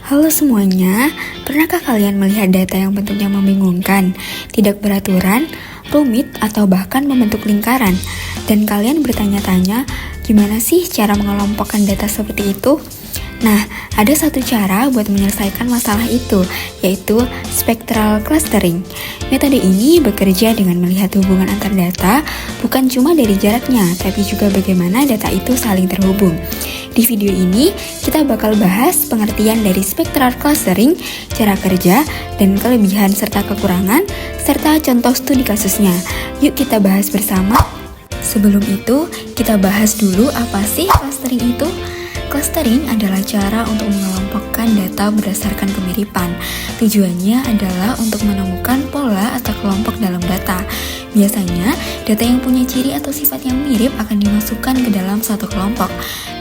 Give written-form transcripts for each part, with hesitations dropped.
Halo semuanya, pernahkah kalian melihat data yang bentuknya membingungkan, tidak beraturan, rumit, atau bahkan membentuk lingkaran? Dan kalian bertanya-tanya, gimana sih cara mengelompokkan data seperti itu? Nah, ada satu cara buat menyelesaikan masalah itu, yaitu spectral clustering. Metode ini bekerja dengan melihat hubungan antar data, bukan cuma dari jaraknya, tapi juga bagaimana data itu saling terhubung. Di video ini, kita bakal bahas pengertian dari spectral clustering, cara kerja, dan kelebihan serta kekurangan, serta contoh studi kasusnya. Yuk kita bahas bersama. Sebelum itu, kita bahas dulu apa sih clustering itu? Clustering adalah cara untuk mengelompokkan data berdasarkan kemiripan. Tujuannya adalah untuk menemukan pola atau kelompok dalam data. Biasanya, data yang punya ciri atau sifat yang mirip akan dimasukkan ke dalam satu kelompok.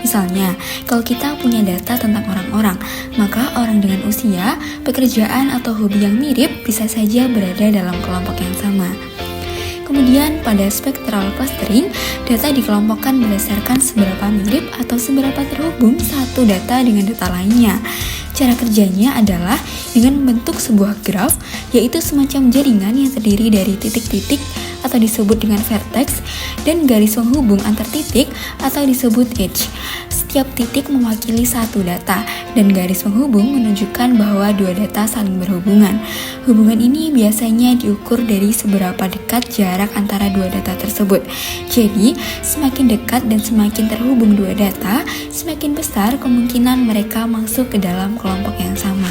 Misalnya, kalau kita punya data tentang orang-orang, maka orang dengan usia, pekerjaan, atau hobi yang mirip bisa saja berada dalam kelompok yang sama. Kemudian pada spectral clustering, data dikelompokkan berdasarkan seberapa mirip atau seberapa terhubung satu data dengan data lainnya. Cara kerjanya adalah dengan membentuk sebuah graf, yaitu semacam jaringan yang terdiri dari titik-titik atau disebut dengan vertex, dan garis penghubung antar titik atau disebut edge. Setiap titik mewakili satu data, dan garis penghubung menunjukkan bahwa dua data saling berhubungan. Hubungan ini biasanya diukur dari seberapa dekat jarak antara dua data tersebut. Jadi, semakin dekat dan semakin terhubung dua data, semakin besar kemungkinan mereka masuk ke dalam kelompok yang sama.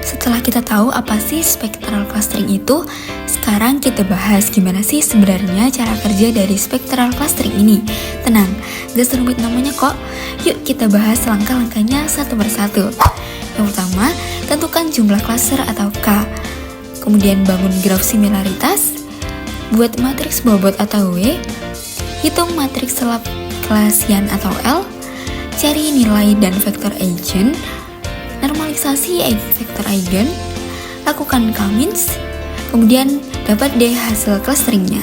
Setelah kita tahu apa sih spectral clustering itu, sekarang kita bahas gimana sih sebenarnya cara kerja dari spectral clustering ini. Tenang, gak serumit namanya kok. Yuk kita bahas langkah-langkahnya satu persatu. Yang pertama, tentukan jumlah cluster atau K. Kemudian bangun graf similaritas, buat matriks bobot atau W, hitung matriks Laplacian atau L, cari nilai dan vektor eigen, normalisasi vektor eigen, lakukan K-means, kemudian dapat deh hasil clusteringnya.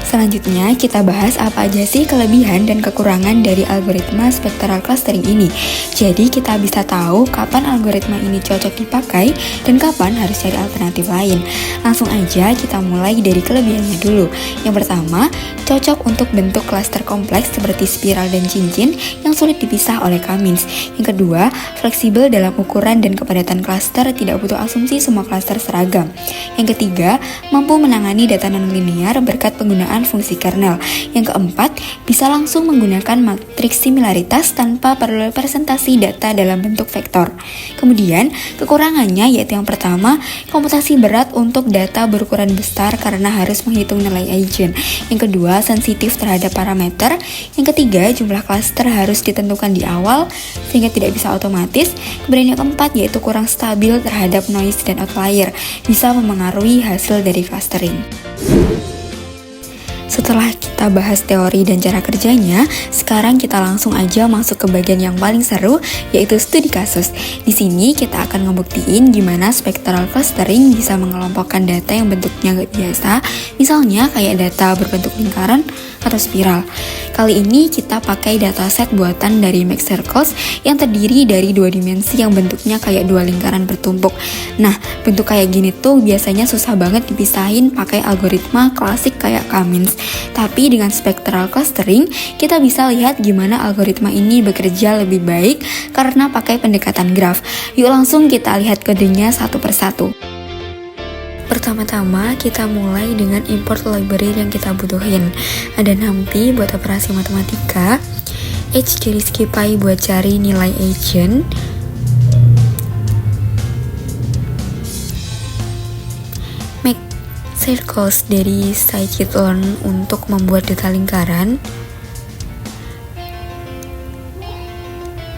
Selanjutnya, kita bahas apa aja sih kelebihan dan kekurangan dari algoritma spectral clustering ini. Jadi, kita bisa tahu kapan algoritma ini cocok dipakai dan kapan harus cari alternatif lain. Langsung aja kita mulai dari kelebihannya dulu. Yang pertama, cocok untuk bentuk klaster kompleks seperti spiral dan cincin yang sulit dipisah oleh K-means. Yang kedua, fleksibel dalam ukuran dan kepadatan klaster, tidak butuh asumsi semua klaster seragam. Yang ketiga, mampu menangani data nonlinear berkat penggunaan fungsi kernel. Yang keempat, bisa langsung menggunakan matriks similaritas tanpa perlu representasi data dalam bentuk vektor. Kemudian, kekurangannya yaitu yang pertama, komputasi berat untuk data berukuran besar karena harus menghitung nilai eigen. Yang kedua, sensitif terhadap parameter. Yang ketiga, jumlah klaster harus ditentukan di awal sehingga tidak bisa otomatis. Kemudian yang keempat yaitu kurang stabil terhadap noise dan outlier, bisa memengaruhi hasil dari clustering. Setelah kita bahas teori dan cara kerjanya, sekarang kita langsung aja masuk ke bagian yang paling seru, yaitu studi kasus. Di sini kita akan ngebuktiin gimana spectral clustering bisa mengelompokkan data yang bentuknya gak biasa, misalnya kayak data berbentuk lingkaran atau spiral. Kali ini kita pakai dataset buatan dari Max Circles yang terdiri dari dua dimensi yang bentuknya kayak dua lingkaran bertumpuk. Nah, bentuk kayak gini tuh biasanya susah banget dipisahin pakai algoritma klasik kayak K-means. Tapi dengan spectral clustering, kita bisa lihat gimana algoritma ini bekerja lebih baik karena pakai pendekatan graf. Yuk langsung kita lihat kodenya satu persatu. Pertama-tama kita mulai dengan import library yang kita butuhin. Ada NumPy buat operasi matematika, H dari SciPy buat cari nilai eigen, Max Circles dari scikit-learn untuk membuat data lingkaran,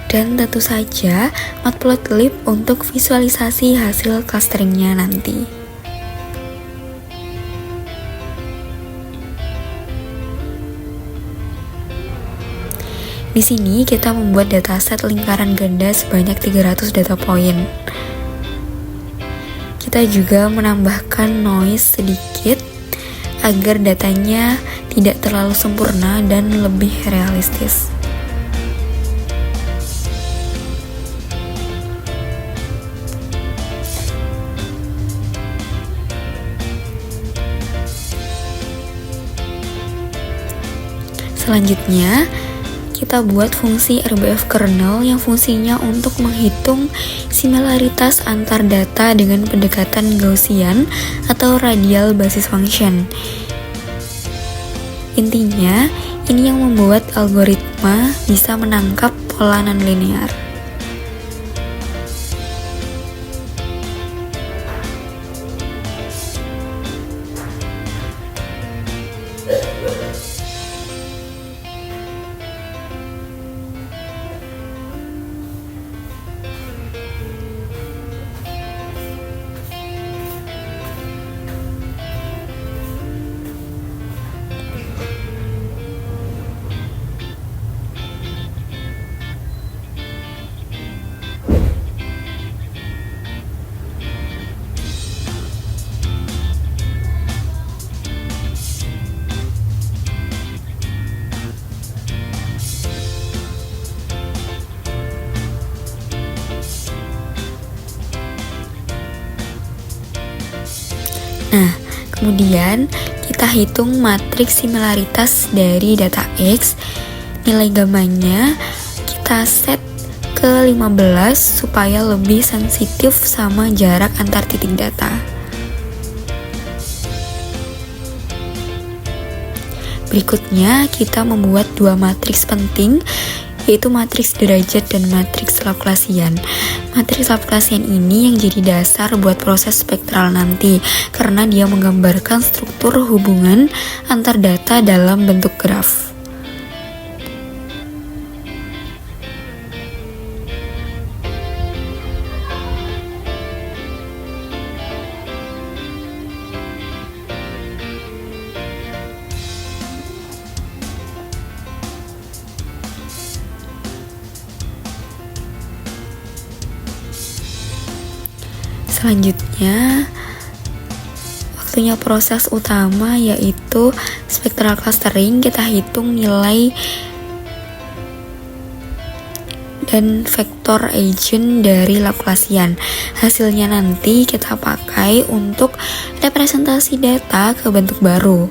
dan tentu saja matplotlib untuk visualisasi hasil clusteringnya nanti. Di sini kita membuat dataset lingkaran ganda sebanyak 300 data point. Kita juga menambahkan noise sedikit agar datanya tidak terlalu sempurna dan lebih realistis. Selanjutnya, kita buat fungsi RBF kernel yang fungsinya untuk menghitung similaritas antar data dengan pendekatan Gaussian atau radial basis function. Intinya, ini yang membuat algoritma bisa menangkap pola nonlinear. Nah, kemudian kita hitung matriks similaritas dari data X. Nilai gamanya kita set ke 15 supaya lebih sensitif sama jarak antar titik data. Berikutnya, kita membuat dua matriks penting, yaitu matriks derajat dan matriks Laplacian. Matriks Laplacian ini yang jadi dasar buat proses spektral nanti, karena dia menggambarkan struktur hubungan antar data dalam bentuk graf. Selanjutnya, waktunya proses utama yaitu spectral clustering. Kita hitung nilai dan vektor eigen dari Laplacian. Hasilnya nanti kita pakai untuk representasi data ke bentuk baru.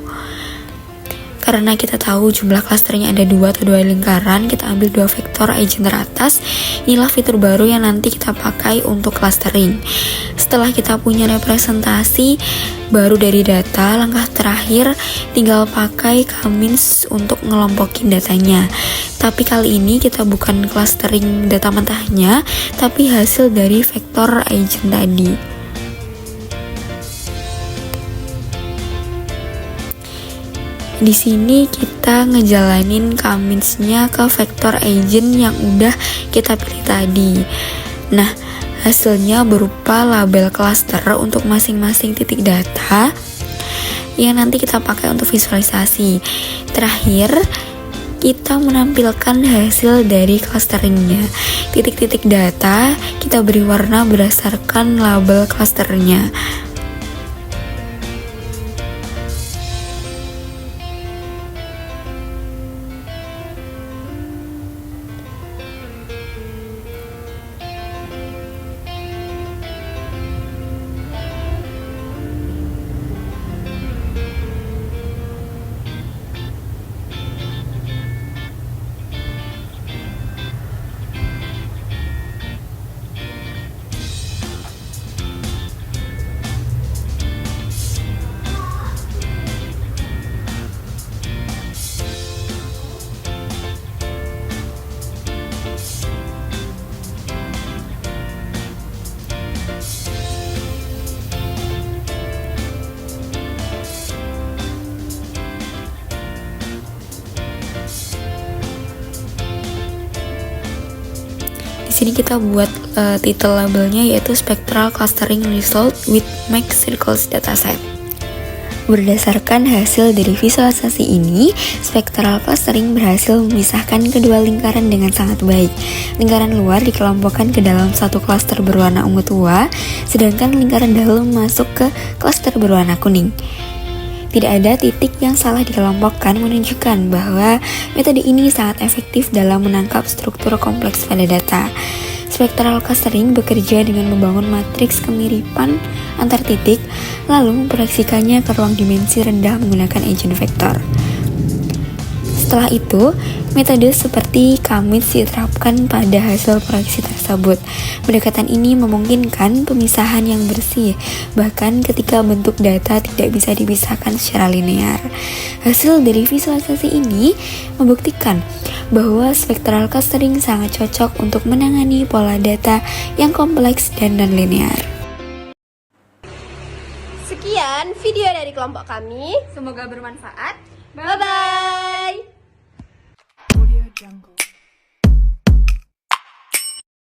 Karena kita tahu jumlah klasternya ada 2 atau 2 lingkaran, kita ambil 2 vektor eigen teratas. Inilah fitur baru yang nanti kita pakai untuk clustering. Setelah kita punya representasi baru dari data, langkah terakhir tinggal pakai K-means untuk ngelompokin datanya. Tapi kali ini kita bukan clustering data mentahnya, tapi hasil dari vektor eigen tadi. Di sini kita ngejalanin K-means-nya ke vektor eigen yang udah kita pilih tadi. Nah, hasilnya berupa label cluster untuk masing-masing titik data yang nanti kita pakai untuk visualisasi. Terakhir, kita menampilkan hasil dari clusteringnya. Titik-titik data kita beri warna berdasarkan label clusternya. Di sini kita buat title labelnya yaitu Spectral Clustering Result with Max Circles Dataset. Berdasarkan hasil dari visualisasi ini, spectral clustering berhasil memisahkan kedua lingkaran dengan sangat baik. Lingkaran luar dikelompokkan ke dalam satu klaster berwarna ungu tua, sedangkan lingkaran dalam masuk ke klaster berwarna kuning. Tidak ada titik yang salah dikelompokkan, menunjukkan bahwa metode ini sangat efektif dalam menangkap struktur kompleks pada data. Spectral clustering bekerja dengan membangun matriks kemiripan antar titik, lalu memproyeksikannya ke ruang dimensi rendah menggunakan eigenvektor. Setelah itu, metode seperti Kamitz diterapkan pada hasil proyeksi tersebut. Pendekatan ini memungkinkan pemisahan yang bersih, bahkan ketika bentuk data tidak bisa dipisahkan secara linear. Hasil dari visualisasi ini membuktikan bahwa spectral clustering sangat cocok untuk menangani pola data yang kompleks dan non-linear. Sekian video dari kelompok kami. Semoga bermanfaat. Bye-bye. Audio Jungle.